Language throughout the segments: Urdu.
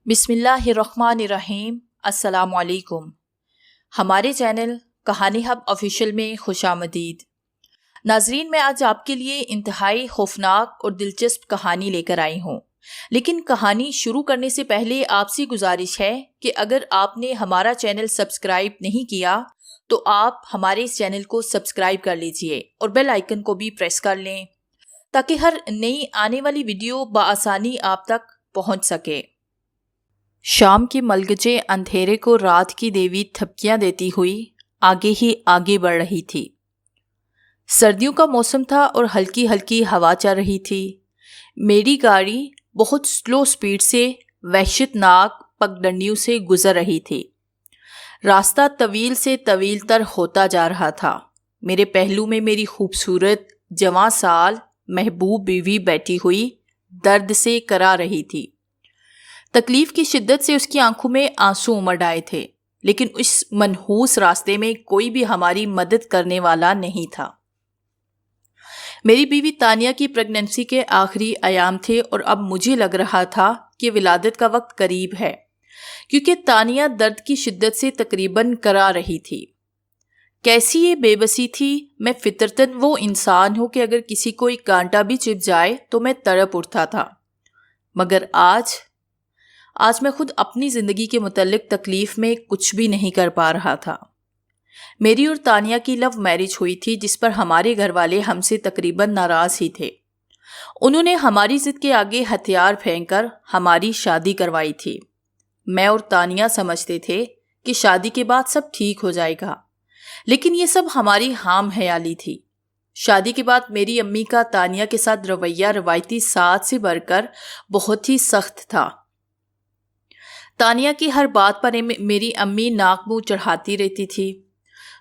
بسم اللہ الرحمن الرحیم۔ السلام علیکم۔ ہمارے چینل کہانی ہب آفیشیل میں خوش آمدید۔ ناظرین، میں آج آپ کے لیے انتہائی خوفناک اور دلچسپ کہانی لے کر آئی ہوں، لیکن کہانی شروع کرنے سے پہلے آپ سے گزارش ہے کہ اگر آپ نے ہمارا چینل سبسکرائب نہیں کیا تو آپ ہمارے اس چینل کو سبسکرائب کر لیجئے اور بیل آئیکن کو بھی پریس کر لیں تاکہ ہر نئی آنے والی ویڈیو بآسانی آپ تک پہنچ سکے۔ شام کے ملگجے اندھیرے کو رات کی دیوی تھپکیاں دیتی ہوئی آگے ہی آگے بڑھ رہی تھی۔ سردیوں کا موسم تھا اور ہلکی ہلکی ہوا چل رہی تھی۔ میری گاڑی بہت سلو سپیڈ سے وحشت ناک پگڈنڈیوں سے گزر رہی تھی۔ راستہ طویل سے طویل تر ہوتا جا رہا تھا۔ میرے پہلو میں میری خوبصورت جوان سال محبوب بیوی بیٹھی ہوئی درد سے کرا رہی تھی۔ تکلیف کی شدت سے اس کی آنکھوں میں آنسو امڈ آئے تھے، لیکن اس منحوس راستے میں کوئی بھی ہماری مدد کرنے والا نہیں تھا۔ میری بیوی تانیہ کی پریگننسی کے آخری ایام تھے اور اب مجھے لگ رہا تھا کہ ولادت کا وقت قریب ہے، کیونکہ تانیہ درد کی شدت سے تقریباً کرا رہی تھی۔ کیسی یہ بے بسی تھی! میں فطرتاً وہ انسان ہوں کہ اگر کسی کو ایک کانٹا بھی چبھ جائے تو میں تڑپ اٹھتا تھا، مگر آج میں خود اپنی زندگی کے متعلق تکلیف میں کچھ بھی نہیں کر پا رہا تھا۔ میری اور تانیہ کی لو میرج ہوئی تھی، جس پر ہمارے گھر والے ہم سے تقریباً ناراض ہی تھے۔ انہوں نے ہماری ضد کے آگے ہتھیار پھینک کر ہماری شادی کروائی تھی۔ میں اور تانیہ سمجھتے تھے کہ شادی کے بعد سب ٹھیک ہو جائے گا، لیکن یہ سب ہماری ہام خیالی تھی۔ شادی کے بعد میری امی کا تانیہ کے ساتھ رویہ روایتی ساز سے بڑھ کر بہت ہی سخت تھا۔ تانیہ کی ہر بات پر میری امی ناک منہ چڑھاتی رہتی تھی۔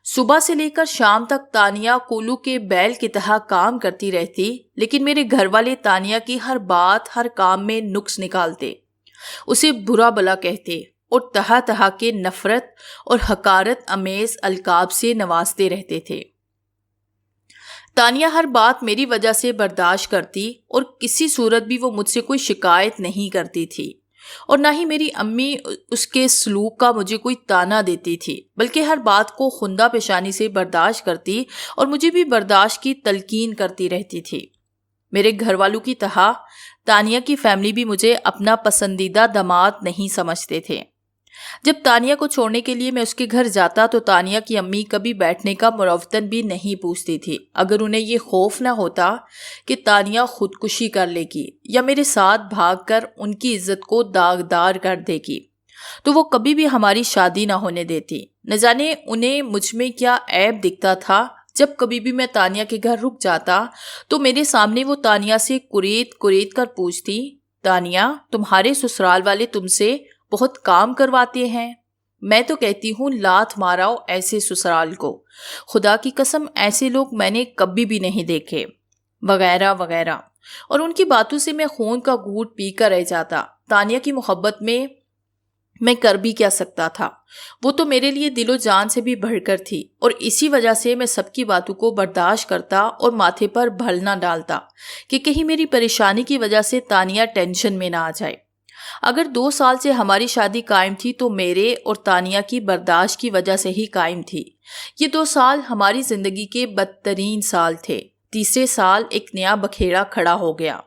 صبح سے لے کر شام تک تانیہ کولو کے بیل کی طرح کام کرتی رہتی، لیکن میرے گھر والے تانیہ کی ہر بات ہر کام میں نقص نکالتے، اسے برا بلا کہتے اور طرح طرح کے نفرت اور حقارت امیز القاب سے نوازتے رہتے تھے۔ تانیہ ہر بات میری وجہ سے برداشت کرتی اور کسی صورت بھی وہ مجھ سے کوئی شکایت نہیں کرتی تھی، اور نہ ہی میری امی اس کے سلوک کا مجھے کوئی طعنہ دیتی تھی، بلکہ ہر بات کو خندہ پیشانی سے برداشت کرتی اور مجھے بھی برداشت کی تلقین کرتی رہتی تھی۔ میرے گھر والوں کی طرح تانیہ کی فیملی بھی مجھے اپنا پسندیدہ داماد نہیں سمجھتے تھے۔ جب تانیہ کو چھوڑنے کے لیے میں اس کے گھر جاتا تو تانیہ کی امی کبھی بیٹھنے کا مروتاً بھی نہیں پوچھتی تھی، اگر انہیں یہ خوف نہ ہوتا کہ تانیہ خودکشی کر لے گی یا میرے ساتھ بھاگ کر ان کی عزت کو داغدار کر دے گی تو وہ کبھی بھی ہماری شادی نہ ہونے دیتی۔ نہ جانے انہیں مجھ میں کیا عیب دکھتا تھا۔ جب کبھی بھی میں تانیہ کے گھر رک جاتا تو میرے سامنے وہ تانیہ سے کریت کریت کر پوچھتی، تانیہ، تمہارے سسرال والے تم سے بہت کام کرواتے ہیں؟ میں تو کہتی ہوں لات ماراؤ ایسے سسرال کو، خدا کی قسم ایسے لوگ میں نے کبھی بھی نہیں دیکھے، وغیرہ وغیرہ۔ اور ان کی باتوں سے میں خون کا گھونٹ پی کر رہ جاتا۔ تانیہ کی محبت میں کر بھی کیا سکتا تھا؟ وہ تو میرے لیے دل و جان سے بھی بڑھ کر تھی، اور اسی وجہ سے میں سب کی باتوں کو برداشت کرتا اور ماتھے پر بھل نہ ڈالتا کہ کہیں میری پریشانی کی وجہ سے تانیہ ٹینشن میں نہ آ جائے۔ اگر 2 سال سے ہماری شادی قائم تھی تو میرے اور تانیہ کی برداشت کی وجہ سے ہی قائم تھی۔ یہ 2 سال ہماری زندگی کے بدترین سال تھے۔ تیسرے سال ایک نیا بکھیڑا کھڑا ہو گیا۔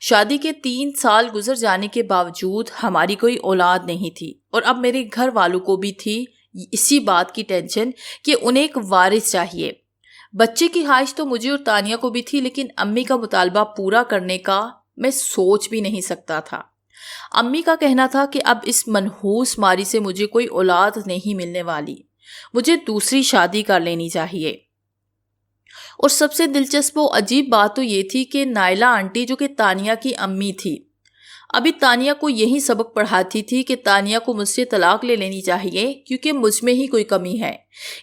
شادی کے 3 سال گزر جانے کے باوجود ہماری کوئی اولاد نہیں تھی، اور اب میرے گھر والوں کو بھی تھی اسی بات کی ٹینشن کہ انہیں ایک وارث چاہیے۔ بچے کی خواہش تو مجھے اور تانیہ کو بھی تھی، لیکن امی کا مطالبہ پورا کرنے کا میں سوچ بھی نہیں سکتا تھا۔ امی کا کہنا تھا کہ اب اس منحوس ماری سے مجھے کوئی اولاد نہیں ملنے والی، مجھے دوسری شادی کر لینی چاہیے۔ اور سب سے دلچسپ و عجیب بات تو یہ تھی کہ نائلہ آنٹی، جو کہ تانیہ کی امی تھی، ابھی تانیہ کو یہی سبق پڑھاتی تھی کہ تانیہ کو مجھ سے طلاق لے لینی چاہیے کیونکہ مجھ میں ہی کوئی کمی ہے۔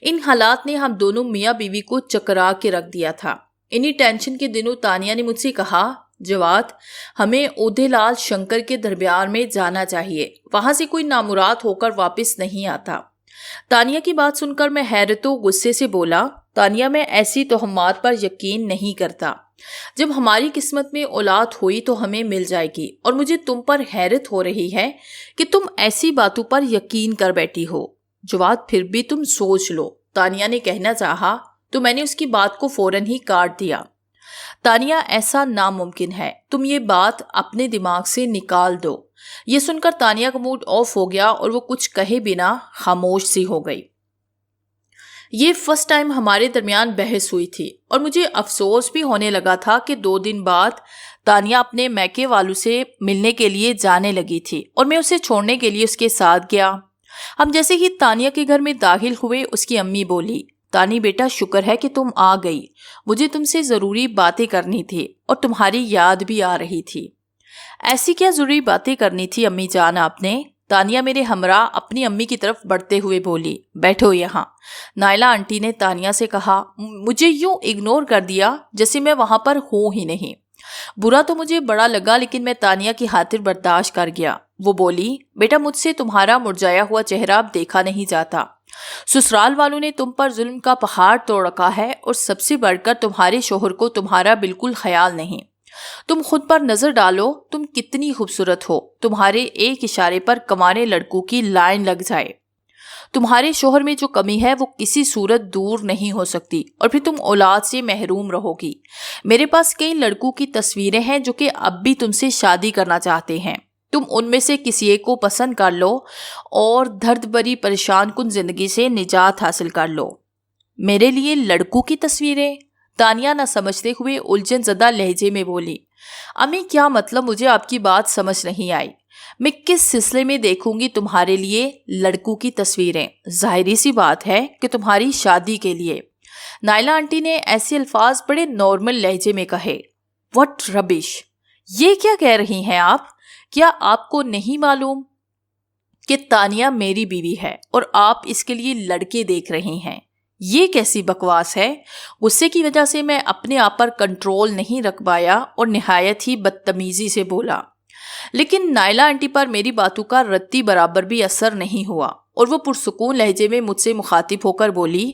ان حالات نے ہم دونوں میاں بیوی کو چکرا کے رکھ دیا تھا۔ انہی ٹینشن کے دنوں تانیہ نے مجھ سے کہا، جواد، ہمیں اودے لال شنکر کے دربار میں جانا چاہیے، وہاں سے کوئی نامراد ہو کر واپس نہیں آتا۔ تانیہ کی بات سن کر میں حیرت و غصے سے بولا، تانیہ، میں ایسی تہمات پر یقین نہیں کرتا۔ جب ہماری قسمت میں اولاد ہوئی تو ہمیں مل جائے گی، اور مجھے تم پر حیرت ہو رہی ہے کہ تم ایسی باتوں پر یقین کر بیٹھی ہو۔ جو بات پھر بھی تم سوچ لو، تانیہ نے کہنا چاہا تو میں نے اس کی بات کو فوراً ہی کاٹ دیا۔ تانیہ، ایسا ناممکن ہے، تم یہ بات اپنے دماغ سے نکال دو۔ یہ سن کر تانیہ کا موڈ آف ہو گیا اور وہ کچھ کہے بنا خاموش سی ہو گئی۔ یہ فرسٹ ٹائم ہمارے درمیان بحث ہوئی تھی، اور مجھے افسوس بھی ہونے لگا تھا کہ 2 دن بعد تانیہ اپنے میکے والوں سے ملنے کے لیے جانے لگی تھی، اور میں اسے چھوڑنے کے لیے اس کے ساتھ گیا۔ ہم جیسے ہی تانیہ کے گھر میں داخل ہوئے، اس کی امی بولی، تانی بیٹا، شکر ہے کہ تم آ گئی، مجھے تم سے ضروری باتیں کرنی تھی اور تمہاری یاد بھی آ رہی تھی۔ ایسی کیا ضروری باتیں کرنی تھی امی جان آپ نے؟ تانیہ میرے ہمراہ اپنی امی کی طرف بڑھتے ہوئے بولی۔ بیٹھو یہاں، نائلہ آنٹی نے تانیہ سے کہا۔ مجھے یوں اگنور کر دیا جیسے میں وہاں پر ہوں ہی نہیں۔ برا تو مجھے بڑا لگا، لیکن میں تانیہ کی خاطر برداشت کر گیا۔ وہ بولی، بیٹا مجھ سے تمہارا مرجھایا ہوا چہرہ اب دیکھا نہیں جاتا۔ سسرال والوں نے تم پر ظلم کا پہاڑ توڑ رکھا ہے، اور سب سے بڑھ کر تمہارے شوہر کو تمہارا بالکل خیال نہیں۔ تم خود پر نظر ڈالو، تم کتنی خوبصورت ہو، تمہارے ایک اشارے پر کمارے لڑکوں کی لائن لگ جائے۔ تمہارے شوہر میں جو کمی ہے وہ کسی صورت دور نہیں ہو سکتی، اور پھر تم اولاد سے محروم رہو گی۔ میرے پاس کئی لڑکوں کی تصویریں ہیں جو کہ اب بھی تم سے شادی کرنا چاہتے ہیں۔ تم ان میں سے کسی ایک کو پسند کر لو اور درد بری پریشان کن زندگی سے نجات حاصل کر لو۔ میرے لیے لڑکوں کی تصویریں؟ تانیہ نہ سمجھتے ہوئے الجھن زدہ لہجے میں بولی۔ امی کیا مطلب؟ مجھے آپ کی بات سمجھ نہیں آئی۔ میں کس سلسلے میں دیکھوں گی تمہارے لیے لڑکوں کی تصویریں؟ ظاہری سی بات ہے کہ تمہاری شادی کے لیے۔ نائلہ آنٹی نے ایسے الفاظ بڑے نارمل لہجے میں کہے۔ واٹ ربش! یہ کیا کہہ رہی ہیں آپ؟ کیا آپ کو نہیں معلوم کہ تانیہ میری بیوی ہے اور آپ اس کے لیے لڑکے دیکھ رہی ہیں؟ یہ کیسی بکواس ہے؟ غصے کی وجہ سے میں اپنے آپ پر کنٹرول نہیں رکھ پایا اور نہایت ہی بدتمیزی سے بولا۔ لیکن نائلہ آنٹی پر میری باتوں کا رتی برابر بھی اثر نہیں ہوا، اور وہ پرسکون لہجے میں مجھ سے مخاطب ہو کر بولی،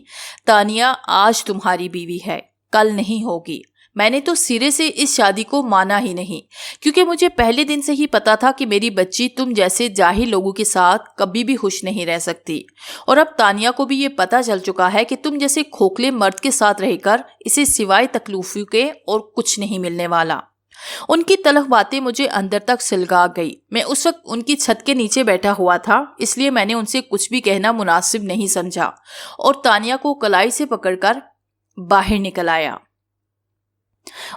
تانیہ آج تمہاری بیوی ہے، کل نہیں ہوگی۔ میں نے تو سرے سے اس شادی کو مانا ہی نہیں، کیونکہ مجھے پہلے دن سے ہی پتا تھا کہ میری بچی تم جیسے جاہل لوگوں کے ساتھ کبھی بھی خوش نہیں رہ سکتی، اور اب تانیہ کو بھی یہ پتا چل چکا ہے کہ تم جیسے کھوکھلے مرد کے ساتھ رہ کر اسے سوائے تکلیفوں کے اور کچھ نہیں ملنے والا۔ ان کی تلخ باتیں مجھے اندر تک سلگا گئی۔ میں اس وقت ان کی چھت کے نیچے بیٹھا ہوا تھا، اس لیے میں نے ان سے کچھ بھی کہنا مناسب نہیں سمجھا، اور تانیہ کو کلائی سے پکڑ کر باہر نکل آیا۔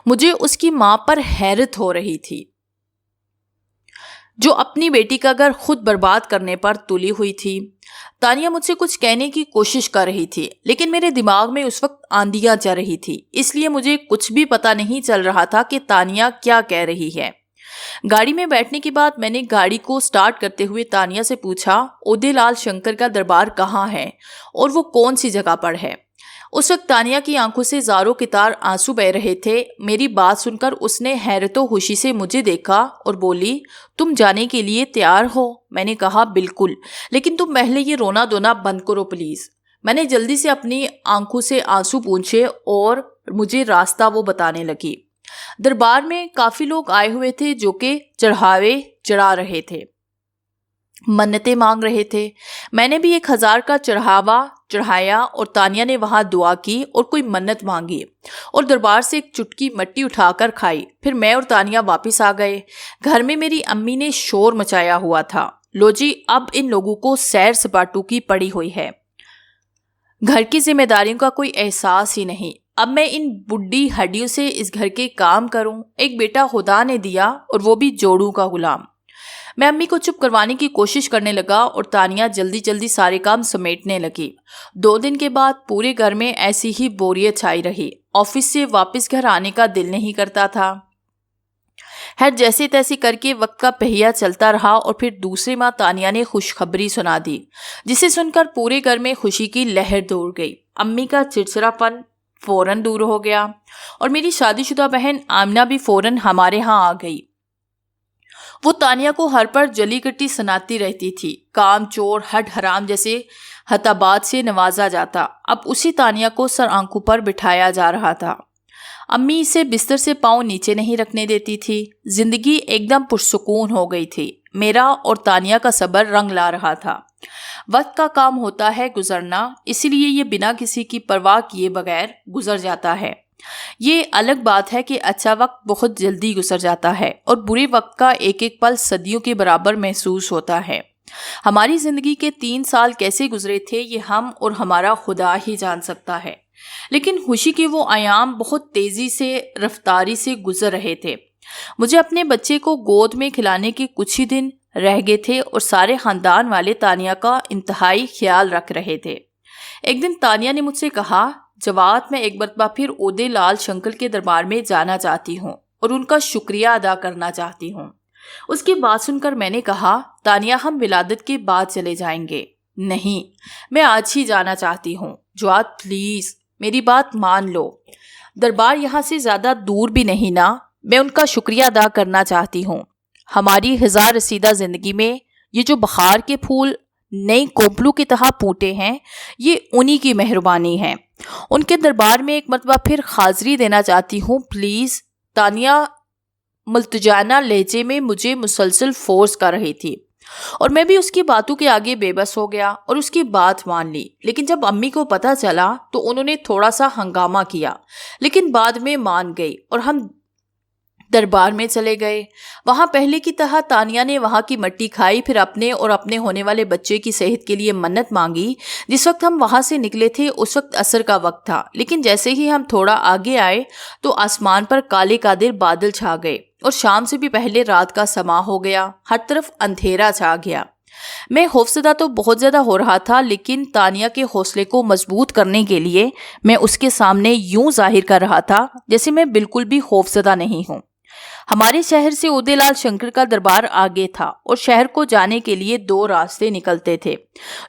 مجھے اس کی ماں پر حیرت ہو رہی تھی، جو اپنی بیٹی کا گھر خود برباد کرنے پر تلی ہوئی تھی۔ تانیہ مجھ سے کچھ کہنے کی کوشش کر رہی تھی، لیکن میرے دماغ میں اس وقت آندیاں چل رہی تھی، اس لیے مجھے کچھ بھی پتا نہیں چل رہا تھا کہ تانیہ کیا کہہ رہی ہے۔ گاڑی میں بیٹھنے کے بعد میں نے گاڑی کو سٹارٹ کرتے ہوئے تانیہ سے پوچھا، اودے لال شنکر کا دربار کہاں ہے اور وہ کون سی جگہ پر ہے؟ اس وقت تانیہ کی آنکھوں سے زاروں قطار آنسو بہہ رہے تھے۔ میری بات سن کر اس نے حیرت و خوشی سے مجھے دیکھا اور بولی، تم جانے کے لیے تیار ہو؟ میں نے کہا، بالکل، لیکن تم پہلے یہ رونا دھونا بند کرو پلیز۔ میں نے جلدی سے اپنی آنکھوں سے آنسو پونچھے اور مجھے راستہ وہ بتانے لگی۔ دربار میں کافی لوگ آئے ہوئے تھے جو کہ چڑھاوے چڑھا رہے تھے، منتیں مانگ رہے تھے۔ میں نے بھی 1000 کا چڑھاوا چڑھایا اور تانیہ نے وہاں دعا کی اور کوئی منت مانگی اور دربار سے ایک چٹکی مٹی اٹھا کر کھائی۔ پھر میں اور تانیہ واپس آ گئے۔ گھر میں میری امی نے شور مچایا ہوا تھا، لو جی اب ان لوگوں کو سیر سپاٹوں کی پڑی ہوئی ہے، گھر کی ذمہ داریوں کا کوئی احساس ہی نہیں۔ اب میں ان بڈھی ہڈیوں سے اس گھر کے کام کروں؟ ایک بیٹا خدا نے دیا اور وہ بھی جوڑوں کا غلام۔ میں امی کو چپ کروانے کی کوشش کرنے لگا اور تانیہ جلدی جلدی سارے کام سمیٹنے لگی۔ 2 دن کے بعد پورے گھر میں ایسی ہی بوریت چھائی رہی۔ آفس سے واپس گھر آنے کا دل نہیں کرتا تھا۔ خیر جیسے تیسے کر کے وقت کا پہیہ چلتا رہا، اور پھر دوسری ماہ تانیہ نے خوشخبری سنا دی، جسے سن کر پورے گھر میں خوشی کی لہر دوڑ گئی۔ امی کا چڑچڑا پن فوراً دور ہو گیا اور میری شادی شدہ بہن آمنہ بھی فوراً ہمارے ہاں آ گئی۔ وہ تانیہ کو ہر پر جلی کٹی سناتی رہتی تھی۔ کام چور ہٹ حرام جیسے خطابات سے نوازا جاتا، اب اسی تانیہ کو سر آنکھوں پر بٹھایا جا رہا تھا۔ امی اسے بستر سے پاؤں نیچے نہیں رکھنے دیتی تھی۔ زندگی ایک دم پرسکون ہو گئی تھی۔ میرا اور تانیہ کا صبر رنگ لا رہا تھا۔ وقت کا کام ہوتا ہے گزرنا، اسی لیے یہ بنا کسی کی پرواہ کیے بغیر گزر جاتا ہے۔ یہ الگ بات ہے کہ اچھا وقت بہت جلدی گزر جاتا ہے اور برے وقت کا ایک ایک پل صدیوں کے برابر محسوس ہوتا ہے۔ ہماری زندگی کے 3 سال کیسے گزرے تھے یہ ہم اور ہمارا خدا ہی جان سکتا ہے، لیکن خوشی کے وہ ایام بہت تیزی سے رفتاری سے گزر رہے تھے۔ مجھے اپنے بچے کو گود میں کھلانے کے کچھ ہی دن رہ گئے تھے اور سارے خاندان والے تانیہ کا انتہائی خیال رکھ رہے تھے۔ ایک دن تانیہ نے مجھ سے کہا، جواد، میں ایک مرتبہ پھر اودے لال شنکر کے دربار میں جانا چاہتی ہوں اور ان کا شکریہ ادا کرنا چاہتی ہوں۔ اس کی بات سن کر میں نے کہا، تانیہ، ہم ولادت کے بعد چلے جائیں گے۔ نہیں، میں آج ہی جانا چاہتی ہوں۔ جواد، پلیز میری بات مان لو، دربار یہاں سے زیادہ دور بھی نہیں نا، میں ان کا شکریہ ادا کرنا چاہتی ہوں۔ ہماری ہزار رسیدہ زندگی میں یہ جو بہار کے پھول نئی کوپلوں کی طرح پھوٹے ہیں، یہ انہی کی مہربانی ہے۔ ان کے دربار میں ایک مرتبہ پھر حاضری دینا چاہتی ہوں، پلیز۔ تانیہ ملتجانہ لہجے میں مجھے مسلسل فورس کر رہی تھی اور میں بھی اس کی باتوں کے آگے بے بس ہو گیا اور اس کی بات مان لی۔ لیکن جب امی کو پتہ چلا تو انہوں نے تھوڑا سا ہنگامہ کیا، لیکن بعد میں مان گئی اور ہم دربار میں چلے گئے۔ وہاں پہلے کی طرح تانیہ نے وہاں کی مٹی کھائی، پھر اپنے اور اپنے ہونے والے بچے کی صحت کے لیے منت مانگی۔ جس وقت ہم وہاں سے نکلے تھے اس وقت عصر کا وقت تھا، لیکن جیسے ہی ہم تھوڑا آگے آئے تو آسمان پر کالے قادر بادل چھا گئے اور شام سے بھی پہلے رات کا سما ہو گیا، ہر طرف اندھیرا چھا گیا۔ میں خوفزدہ تو بہت زیادہ ہو رہا تھا، لیکن تانیہ کے حوصلے کو مضبوط کرنے کے لیے میں اس کے سامنے یوں ظاہر کر رہا تھا جیسے میں بالکل بھی خوفزدہ نہیں ہوں۔ ہمارے شہر سے اودے لال شنکر کا دربار آگے تھا اور شہر کو جانے کے لیے 2 راستے نکلتے تھے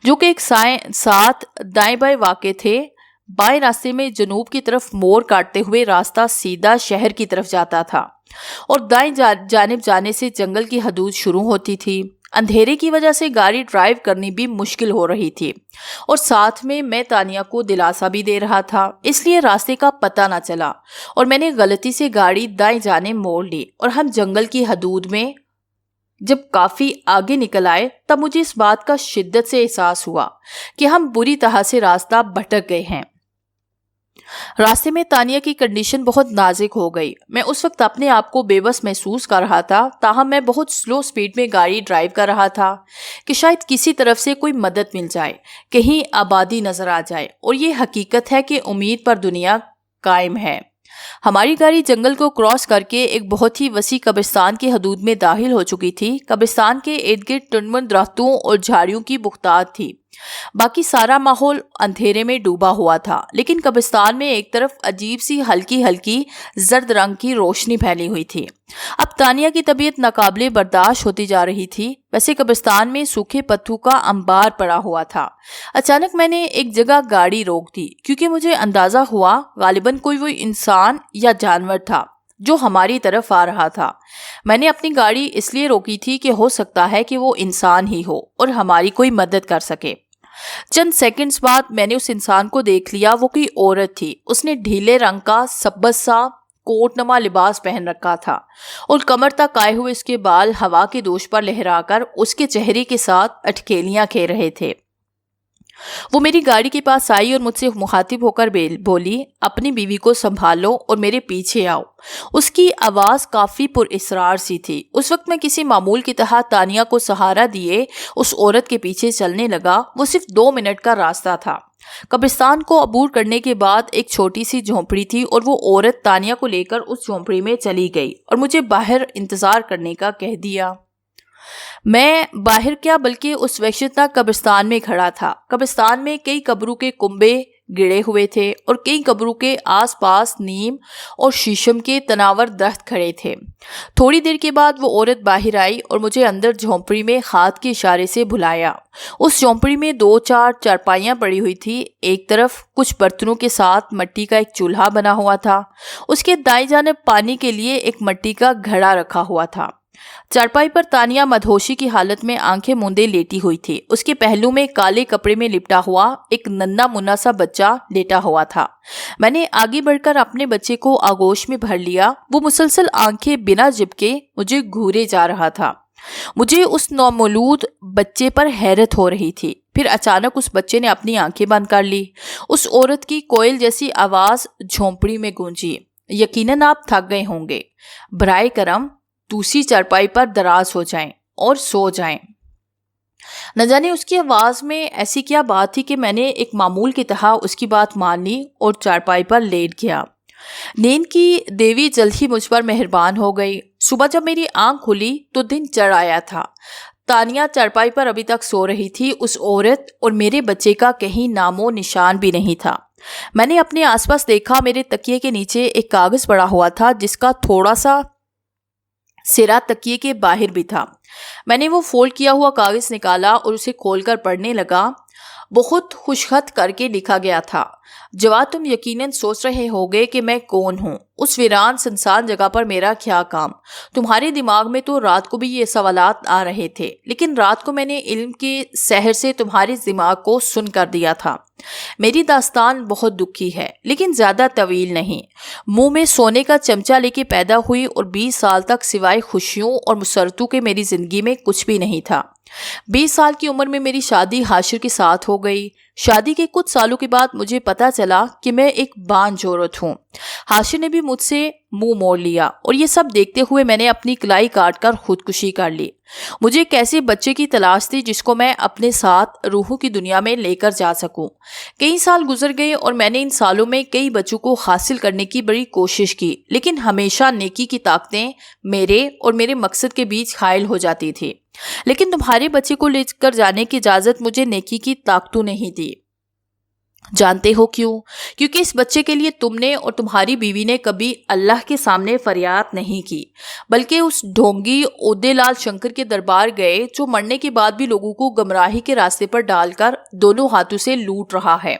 جو کہ ایک ساتھ دائیں بائیں واقع تھے۔ بائیں راستے میں جنوب کی طرف موڑ کاٹتے ہوئے راستہ سیدھا شہر کی طرف جاتا تھا اور دائیں جانب جانے سے جنگل کی حدود شروع ہوتی تھی۔ اندھیرے کی وجہ سے گاڑی ڈرائیو کرنی بھی مشکل ہو رہی تھی اور ساتھ میں تانیہ کو دلاسا بھی دے رہا تھا، اس لیے راستے کا پتہ نہ چلا اور میں نے غلطی سے گاڑی دائیں جانب موڑ لی اور ہم جنگل کی حدود میں جب کافی آگے نکل آئے تب مجھے اس بات کا شدت سے احساس ہوا کہ ہم بری طرح سے راستہ بھٹک گئے ہیں۔ راستے میں تانیہ کی کنڈیشن بہت نازک ہو گئی۔ میں اس وقت اپنے آپ کو بے بس محسوس کر رہا تھا، تاہم میں بہت سلو سپیڈ میں گاڑی ڈرائیو کر رہا تھا کہ شاید کسی طرف سے کوئی مدد مل جائے، کہیں آبادی نظر آ جائے، اور یہ حقیقت ہے کہ امید پر دنیا قائم ہے۔ ہماری گاڑی جنگل کو کراس کر کے ایک بہت ہی وسیع قبرستان کی حدود میں داخل ہو چکی تھی۔ قبرستان کے ارد گرد ٹنڈ درختوں اور جھاڑیوں کی بختات تھی، باقی سارا ماحول اندھیرے میں ڈوبا ہوا تھا، لیکن قبرستان میں ایک طرف عجیب سی ہلکی ہلکی زرد رنگ کی روشنی پھیلی ہوئی تھی۔ اب تانیہ کی طبیعت ناقابل برداشت ہوتی جا رہی تھی۔ ویسے قبرستان میں سوکھے پتوں کا انبار پڑا ہوا تھا۔ اچانک میں نے ایک جگہ گاڑی روک دی کیونکہ مجھے اندازہ ہوا غالباً کوئی وہ انسان یا جانور تھا جو ہماری طرف آ رہا تھا۔ میں نے اپنی گاڑی اس لیے روکی تھی کہ ہو سکتا ہے کہ وہ انسان ہی ہو اور ہماری کوئی مدد کر سکے۔ چند سیکنڈز بعد میں نے اس انسان کو دیکھ لیا۔ وہ کوئی عورت تھی۔ اس نے ڈھیلے رنگ کا سبز سا کوٹ نما لباس پہن رکھا تھا اور کمر تک آئے ہوئے اس کے بال ہوا کے دوش پر لہرا کر اس کے چہرے کے ساتھ اٹکیلیاں کھیل رہے تھے۔ وہ میری گاڑی کے پاس آئی اور مجھ سے مخاطب ہو کر بولی، اپنی بیوی کو سنبھالو اور میرے پیچھے آؤ۔ اس کی آواز کافی پر اسرار سی تھی۔ اس وقت میں کسی معمول کی طرح تانیہ کو سہارا دیے اس عورت کے پیچھے چلنے لگا۔ وہ صرف 2 منٹ کا راستہ تھا۔ قبرستان کو عبور کرنے کے بعد ایک چھوٹی سی جھونپڑی تھی اور وہ عورت تانیہ کو لے کر اس جھونپڑی میں چلی گئی اور مجھے باہر انتظار کرنے کا کہہ دیا۔ میں باہر کیا بلکہ اس وحشتناک قبرستان میں کھڑا تھا۔ قبرستان میں کئی قبروں کے کنبے گڑے ہوئے تھے اور کئی قبروں کے آس پاس نیم اور شیشم کے تناور درخت کھڑے تھے۔ تھوڑی دیر کے بعد وہ عورت باہر آئی اور مجھے اندر جھونپڑی میں ہاتھ کے اشارے سے بلایا۔ اس جھونپڑی میں 2-4 چارپائیاں پڑی ہوئی تھی۔ ایک طرف کچھ برتنوں کے ساتھ مٹی کا ایک چولہا بنا ہوا تھا۔ اس کے دائیں جانب پانی کے لیے ایک مٹی کا گھڑا رکھا ہوا تھا۔ چارپائی پر تانیہ مدہوشی کی حالت میں آنکھیں موندے لیٹی ہوئی تھی۔ اس کے پہلو میں کالے کپڑے میں لپٹا ہوا ایک ننھا منا سا بچہ لیٹا ہوا تھا۔ میں نے آگے بڑھ کر اپنے بچے کو آغوش میں بھر لیا۔ وہ مسلسل آنکھیں بنا جھپکے مجھے گھورے جا رہا تھا۔ مجھے اس نومولود بچے پر حیرت ہو رہی تھی۔ پھر اچانک اس بچے نے اپنی آنکھیں بند کر لی۔ اس عورت کی کوئل جیسی آواز جھونپڑی میں گونجی، یقیناً آپ تھک گئے ہوں گے، برائے کرم دوسری چارپائی پر دراز ہو جائیں اور سو جائیں۔ نہ جانے اس کی آواز میں ایسی کیا بات تھی کہ میں نے ایک معمول کی طرح اس کی بات مان لی اور چارپائی پر لیٹ گیا۔ نیند کی دیوی جلد ہی مجھ پر مہربان ہو گئی۔ صبح جب میری آنکھ کھلی تو دن چڑھ آیا تھا۔ تانیہ چارپائی پر ابھی تک سو رہی تھی۔ اس عورت اور میرے بچے کا کہیں نام و نشان بھی نہیں تھا۔ میں نے اپنے آس پاس دیکھا، میرے تکیے کے نیچے ایک کاغذ پڑا ہوا تھا جس کا تھوڑا سا سرا تکیے کے باہر بھی تھا۔ میں نے وہ فولڈ کیا ہوا کاغذ نکالا اور اسے کھول کر پڑھنے لگا۔ بہت خوشخط کر کے لکھا گیا تھا: جواد، تم یقیناً سوچ رہے ہوگے کہ میں کون ہوں، اس ویران سنسان جگہ پر میرا کیا کام۔ تمہارے دماغ میں تو رات کو بھی یہ سوالات آ رہے تھے، لیکن رات کو میں نے علم کے سحر سے تمہارے دماغ کو سن کر دیا تھا۔ میری داستان بہت دکھی ہے، لیکن زیادہ طویل نہیں۔ منہ میں سونے کا چمچہ لے کے پیدا ہوئی اور 20 سال تک سوائے خوشیوں اور مسرتوں کے میری زندگی میں کچھ بھی نہیں تھا۔ 20 سال کی عمر میں میری شادی حاشر کے ساتھ ہو گئی۔ شادی کے کچھ سالوں کے بعد مجھے پتا چلا کہ میں ایک بانجھ عورت ہوں۔ حاشر نے بھی مجھ سے منہ موڑ لیا اور یہ سب دیکھتے ہوئے میں نے اپنی کلائی کاٹ کر خودکشی کر لی۔ مجھے ایک ایسے بچے کی تلاش تھی جس کو میں اپنے ساتھ روحوں کی دنیا میں لے کر جا سکوں۔ کئی سال گزر گئے اور میں نے ان سالوں میں کئی بچوں کو حاصل کرنے کی بڑی کوشش کی، لیکن ہمیشہ نیکی کی طاقتیں میرے اور میرے مقصد کے بیچ حائل ہو جاتی تھی۔ لیکن تمہارے بچے کو لے کر جانے کی اجازت مجھے نیکی کی طاقتوں نہیں دی۔ جانتے ہو کیوں؟ کیونکہ اس بچے کے لیے تم نے اور تمہاری بیوی نے کبھی اللہ کے سامنے فریاد نہیں کی، بلکہ اس ڈھونگی عہدے لال شنکر کے دربار گئے جو مرنے کے بعد بھی لوگوں کو گمراہی کے راستے پر ڈال کر دونوں ہاتھوں سے لوٹ رہا ہے۔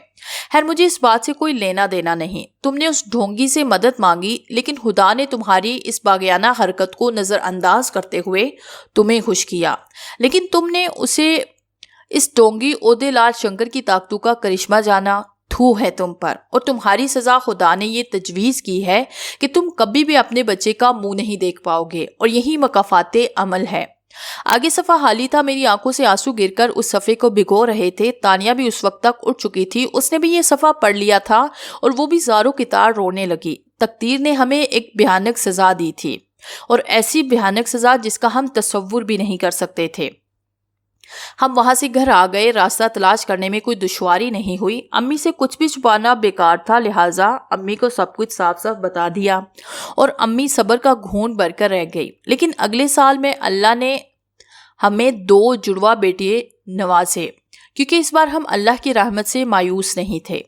خیر، مجھے اس بات سے کوئی لینا دینا نہیں۔ تم نے اس ڈھونگی سے مدد مانگی، لیکن خدا نے تمہاری اس باغیانہ حرکت کو نظر انداز کرتے ہوئے تمہیں خوش کیا۔ لیکن تم نے اسے اس ڈھونگی عہدے لال شنکر کی طاقتوں کا کرشمہ جانا۔ تھو ہے تم پر، اور تمہاری سزا خدا نے یہ تجویز کی ہے کہ تم کبھی بھی اپنے بچے کا منہ نہیں دیکھ پاؤ گے، اور یہی مکافات عمل ہے۔ آگے صفحہ خالی تھا۔ میری آنکھوں سے آنسو گر کر اس صفحے کو بھگو رہے تھے۔ تانیہ بھی اس وقت تک اٹھ چکی تھی۔ اس نے بھی یہ صفحہ پڑھ لیا تھا اور وہ بھی زاروں کی طرح رونے لگی۔ تقدیر نے ہمیں ایک بھیانک سزا دی تھی، اور ایسی بھیانک سزا جس کا ہم تصور بھی نہیں کر سکتے تھے۔ ہم وہاں سے گھر آ گئے۔ راستہ تلاش کرنے میں کوئی دشواری نہیں ہوئی۔ امی سے کچھ بھی چھپانا بیکار تھا، لہٰذا امی کو سب کچھ صاف صاف بتا دیا، اور امی صبر کا گھونٹ بھر کر رہ گئی۔ لیکن اگلے سال میں اللہ نے ہمیں 2 جڑواں بیٹے نوازے، کیونکہ اس بار ہم اللہ کی رحمت سے مایوس نہیں تھے۔